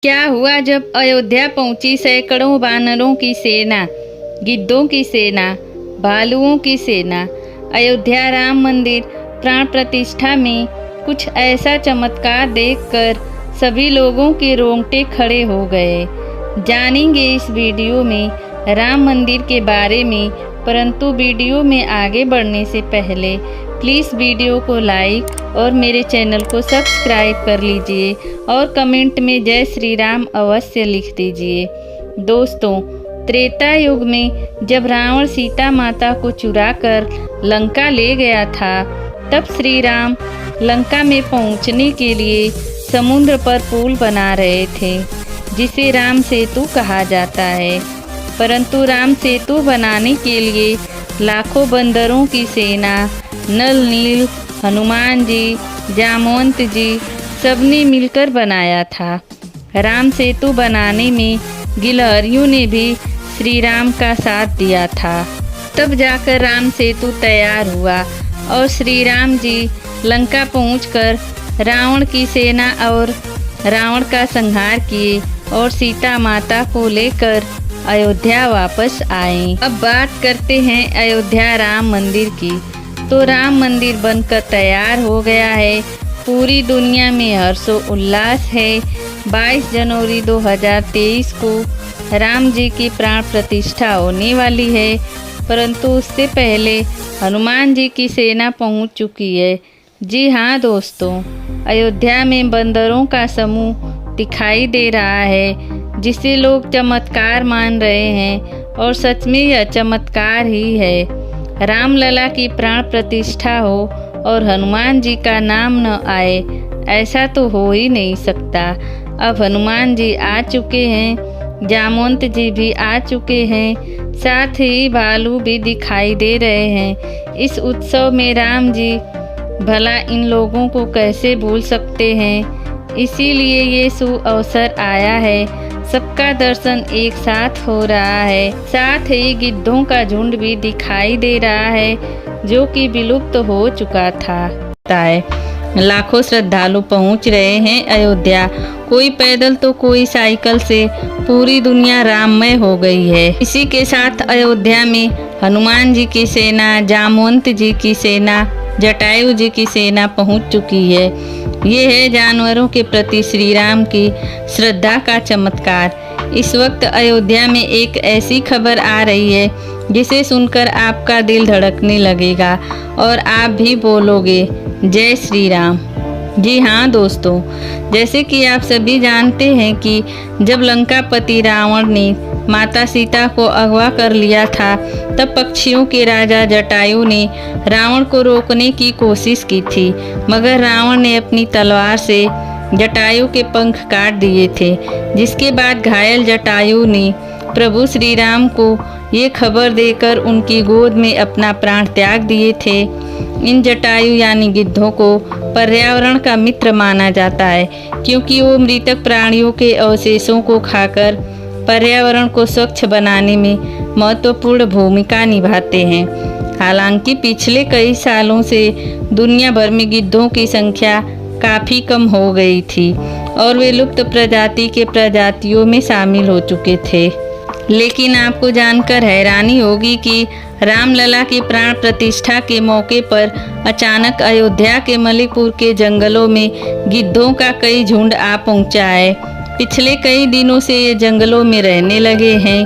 क्या हुआ जब अयोध्या पहुंची सैकड़ों वानरों की सेना, गिद्धों की सेना, भालुओं की सेना। अयोध्या राम मंदिर प्राण प्रतिष्ठा में कुछ ऐसा चमत्कार देखकर सभी लोगों के रोंगटे खड़े हो गए। जानेंगे इस वीडियो में राम मंदिर के बारे में, परंतु वीडियो में आगे बढ़ने से पहले प्लीज़ वीडियो को लाइक और मेरे चैनल को सब्सक्राइब कर लीजिए और कमेंट में जय श्री राम अवश्य लिख दीजिए। दोस्तों, त्रेता युग में जब रावण सीता माता को चुराकर लंका ले गया था, तब श्री राम लंका में पहुंचने के लिए समुद्र पर पुल बना रहे थे, जिसे राम सेतु कहा जाता है। परंतु राम सेतु बनाने के लिए लाखों बंदरों की सेना, नल नील, हनुमान जी, जामवंत जी सबने मिलकर बनाया था। राम सेतु बनाने में गिलहरियों ने भी श्री राम का साथ दिया था। तब जाकर राम सेतु तैयार हुआ और श्री राम जी लंका पहुंचकर रावण की सेना और रावण का संहार किए और सीता माता को लेकर अयोध्या वापस आए। अब बात करते हैं अयोध्या राम मंदिर की। तो राम मंदिर बनकर तैयार हो गया है। पूरी दुनिया में हर्षो उल्लास है। 22 जनवरी 2023 को राम जी की प्राण प्रतिष्ठा होने वाली है, परंतु उससे पहले हनुमान जी की सेना पहुंच चुकी है। जी हाँ दोस्तों, अयोध्या में बंदरों का समूह दिखाई दे रहा है, जिसे लोग चमत्कार मान रहे हैं और सच में यह चमत्कार ही है। रामलला की प्राण प्रतिष्ठा हो और हनुमान जी का नाम न आए, ऐसा तो हो ही नहीं सकता। अब हनुमान जी आ चुके हैं, जामवंत जी भी आ चुके हैं, साथ ही भालू भी दिखाई दे रहे हैं। इस उत्सव में राम जी भला इन लोगों को कैसे भूल सकते हैं। इसीलिए ये शुभ अवसर आया है। सबका दर्शन एक साथ हो रहा है। साथ ही गिद्धों का झुंड भी दिखाई दे रहा है, जो कि विलुप्त हो चुका था। लाखों श्रद्धालु पहुंच रहे हैं अयोध्या, कोई पैदल तो कोई साइकिल से। पूरी दुनिया राममय हो गई है। इसी के साथ अयोध्या में हनुमान जी की सेना, जामवंत जी की सेना, जटायु जी की सेना पहुंच चुकी है। ये है जानवरों के प्रति श्री राम की श्रद्धा का चमत्कार। इस वक्त अयोध्या में एक ऐसी खबर आ रही है जिसे सुनकर आपका दिल धड़कने लगेगा और आप भी बोलोगे जय श्री राम। जी हाँ दोस्तों, जैसे कि आप सभी जानते हैं कि जब लंकापति रावण ने माता सीता को अगवा कर लिया था, तब पक्षियों के राजा जटायु ने रावण को रोकने की कोशिश की थी, मगर रावण ने अपनी तलवार से जटायु के पंख काट दिए थे। जिसके बाद घायल जटायु ने प्रभु श्री राम को ये खबर देकर उनकी गोद में अपना प्राण त्याग दिए थे। इन जटायु यानी गिद्धों को पर्यावरण का मित्र माना जाता है, क्योंकि वो मृतक प्राणियों के अवशेषों को खाकर पर्यावरण को स्वच्छ बनाने में महत्वपूर्ण भूमिका निभाते हैं। हालांकि पिछले कई सालों से दुनिया भर में गिद्धों की संख्या काफ़ी कम हो गई थी और वे लुप्त प्रजाति के प्रजातियों में शामिल हो चुके थे। लेकिन आपको जानकर हैरानी होगी कि रामलला की प्राण प्रतिष्ठा के मौके पर अचानक अयोध्या के मलिकपुर के जंगलों में गिद्धों का कई झुंड आ पहुंचा है। पिछले कई दिनों से ये जंगलों में रहने लगे हैं,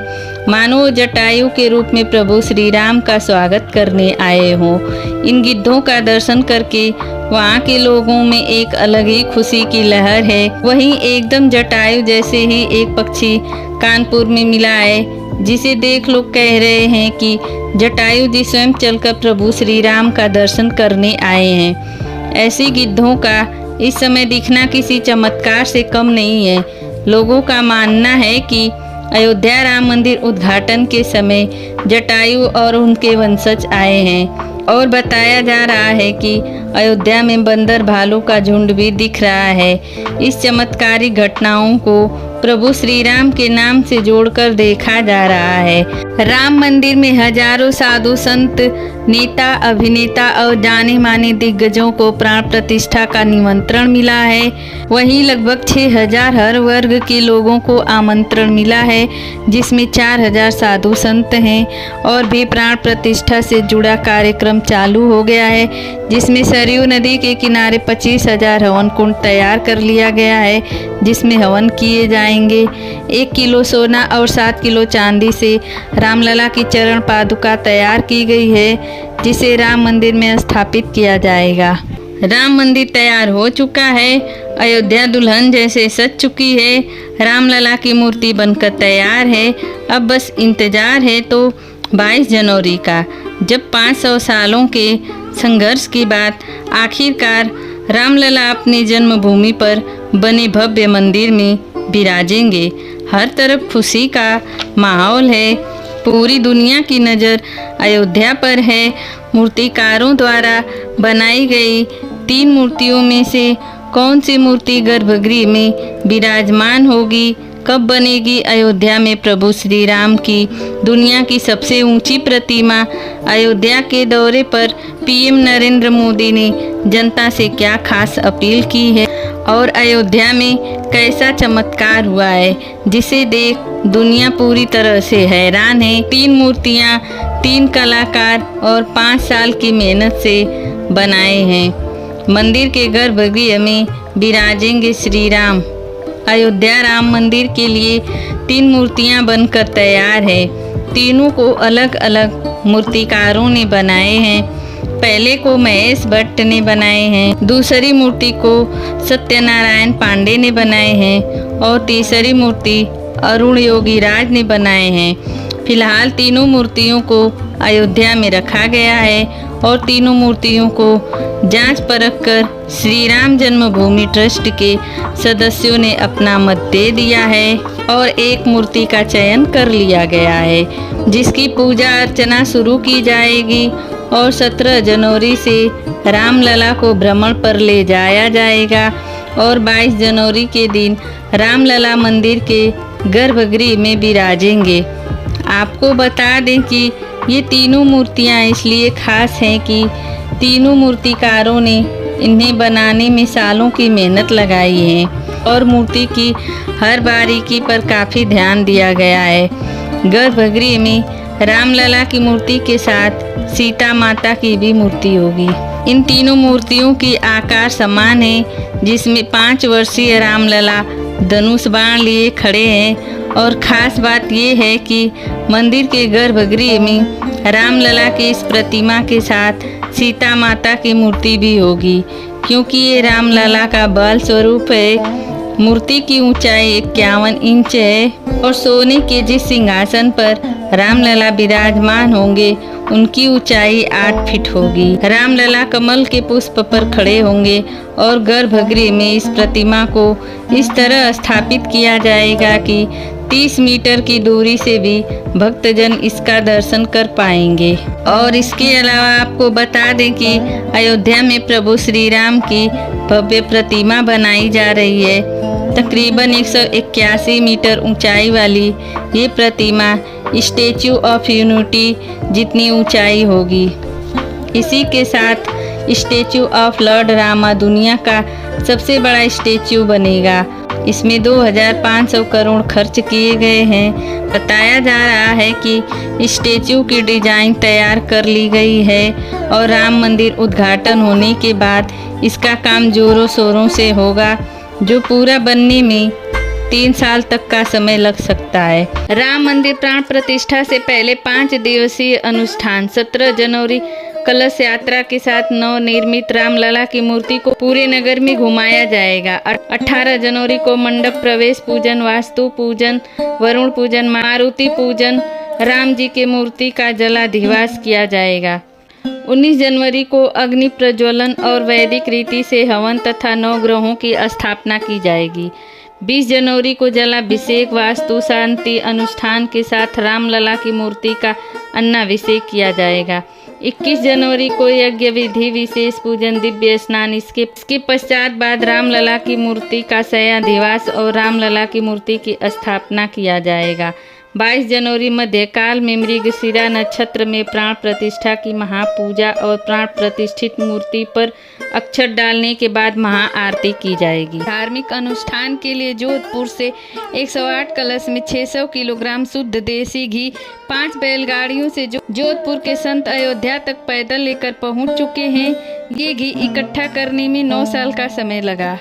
मानो जटायु के रूप में प्रभु श्री राम का स्वागत करने आए हों। इन गिद्धों का दर्शन करके वहाँ के लोगों में एक अलग ही खुशी की लहर है। वहीं एकदम जटायु जैसे ही एक पक्षी कानपुर में मिला है, जिसे देख लोग कह रहे हैं कि जटायु जी स्वयं चलकर प्रभु श्री राम का दर्शन करने आए हैं। ऐसी गिद्धों का इस समय दिखना किसी चमत्कार से कम नहीं है। लोगों का मानना है कि अयोध्या राम मंदिर उद्घाटन के समय जटायु और उनके वंशज आए हैं और बताया जा रहा है कि अयोध्या में बंदर भालू का झुंड भी दिख रहा है। इस चमत्कारी घटनाओं को प्रभु श्री राम के नाम से जोड़कर देखा जा रहा है। राम मंदिर में हजारों साधु संत नेता, अभिनेता और जाने माने दिग्गजों को प्राण प्रतिष्ठा का निमंत्रण मिला है। वहीं लगभग 6000 हर वर्ग के लोगों को आमंत्रण मिला है, जिसमें 4000 साधु संत हैं और भी प्राण प्रतिष्ठा से जुड़ा कार्यक्रम चालू हो गया है, जिसमें सरयू नदी के किनारे 25,000 हवन कुंड तैयार कर लिया गया है, जिसमें हवन किए जाएंगे। 1 किलो सोना और 7 किलो चांदी से रामलला की चरण पादुका तैयार की गई है, जिसे राम मंदिर में स्थापित किया जाएगा। राम मंदिर तैयार हो चुका है। अयोध्या दुल्हन जैसे सज चुकी है। रामलला की मूर्ति बनकर तैयार है। अब बस इंतजार है तो 22 जनवरी का, जब 500 सालों के संघर्ष के बाद आखिरकार रामलला अपनी जन्मभूमि पर बने भव्य मंदिर में विराजेंगे। हर तरफ खुशी का माहौल है। पूरी दुनिया की नज़र अयोध्या पर है। मूर्तिकारों द्वारा बनाई गई 3 मूर्तियों में से कौन सी मूर्ति गर्भगृह में विराजमान होगी? कब बनेगी अयोध्या में प्रभु श्री राम की दुनिया की सबसे ऊंची प्रतिमा? अयोध्या के दौरे पर पीएम नरेंद्र मोदी ने जनता से क्या खास अपील की है और अयोध्या में कैसा चमत्कार हुआ है, जिसे देख दुनिया पूरी तरह से हैरान है। 3 मूर्तियां 3 कलाकार और 5 साल की मेहनत से बनाए हैं। मंदिर के गर्भगृह में विराजेंगे श्री राम। अयोध्या राम मंदिर के लिए 3 मूर्तियां बनकर तैयार है। तीनों को अलग अलग मूर्तिकारों ने बनाए हैं। पहले को महेश भट्ट ने बनाए हैं, दूसरी मूर्ति को सत्यनारायण पांडे ने बनाए हैं और तीसरी मूर्ति अरुण योगीराज ने बनाए हैं। फिलहाल तीनों मूर्तियों को अयोध्या में रखा गया है और तीनों मूर्तियों को जांच परख कर श्री राम जन्मभूमि ट्रस्ट के सदस्यों ने अपना मत दे दिया है और एक मूर्ति का चयन कर लिया गया है, जिसकी पूजा अर्चना शुरू की जाएगी और 17 जनवरी से रामलला को भ्रमण पर ले जाया जाएगा और 22 जनवरी के दिन रामलला मंदिर के गर्भगृह में विराजेंगे। आपको बता दें कि ये तीनों मूर्तियाँ इसलिए खास हैं कि तीनों मूर्तिकारों ने इन्हें बनाने में सालों की मेहनत लगाई है और मूर्ति की हर बारीकी पर काफ़ी ध्यान दिया गया है। गर्भगृह में रामलला की मूर्ति के साथ सीता माता की भी मूर्ति होगी। इन तीनों मूर्तियों की आकार समान है, जिसमें 5 वर्षीय रामलला धनुष बाण लिए खड़े हैं और ख़ास बात यह है कि मंदिर के गर्भगृह में रामलला की इस प्रतिमा के साथ सीता माता की मूर्ति भी होगी, क्योंकि ये रामलला का बाल स्वरूप है। मूर्ति की ऊंचाई 51 इंच है और सोने के जिस सिंहासन पर रामलला विराजमान होंगे उनकी ऊंचाई 8 फीट होगी। रामलला कमल के पुष्प पर खड़े होंगे और गर्भगृह में इस प्रतिमा को इस तरह स्थापित किया जाएगा कि 30 मीटर की दूरी से भी भक्तजन इसका दर्शन कर पाएंगे। और इसके अलावा आपको बता दें कि अयोध्या में प्रभु श्री राम की भव्य प्रतिमा बनाई जा रही है। तकरीबन 181 मीटर ऊंचाई वाली ये प्रतिमा स्टैच्यू ऑफ यूनिटी जितनी ऊंचाई होगी। इसी के साथ स्टैच्यू ऑफ लॉर्ड रामा दुनिया का सबसे बड़ा स्टैच्यू बनेगा। इसमें 2500 करोड़ खर्च किए गए हैं। बताया जा रहा है कि स्टैच्यू की डिज़ाइन तैयार कर ली गई है और राम मंदिर उद्घाटन होने के बाद इसका काम जोरों शोरों से होगा, जो पूरा बनने में 3 साल तक का समय लग सकता है। राम मंदिर प्राण प्रतिष्ठा से पहले 5 दिवसीय अनुष्ठान 17 जनवरी कलश यात्रा के साथ नवनिर्मित रामलला की मूर्ति को पूरे नगर में घुमाया जाएगा। 18 जनवरी को मंडप प्रवेश पूजन, वास्तु पूजन, वरुण पूजन, मारुति पूजन, राम जी के मूर्ति का जलाधिवास किया जाएगा। 19 जनवरी को अग्नि प्रज्वलन और वैदिक रीति से हवन तथा 9 ग्रहों की स्थापना की जाएगी। 20 जनवरी को जलाभिषेक, वास्तु शांति अनुष्ठान के साथ रामलला की मूर्ति का अन्नाभिषेक किया जाएगा। 21 जनवरी को यज्ञ विधि, विशेष पूजन, दिव्य स्नान, इसके पश्चात बाद रामलला की मूर्ति का शय्याधिवास और रामलला की मूर्ति की स्थापना किया जाएगा। 22 जनवरी मध्यकाल में मृगशिरा नक्षत्र में प्राण प्रतिष्ठा की महापूजा और प्राण प्रतिष्ठित मूर्ति पर अक्षर डालने के बाद महाआरती की जाएगी। धार्मिक अनुष्ठान के लिए जोधपुर से 108 कलश में 600 किलोग्राम शुद्ध देसी घी 5 बैलगाड़ियों से जोधपुर के संत अयोध्या तक पैदल लेकर पहुंच चुके हैं। ये घी इकट्ठा करने में 9 साल का समय लगा।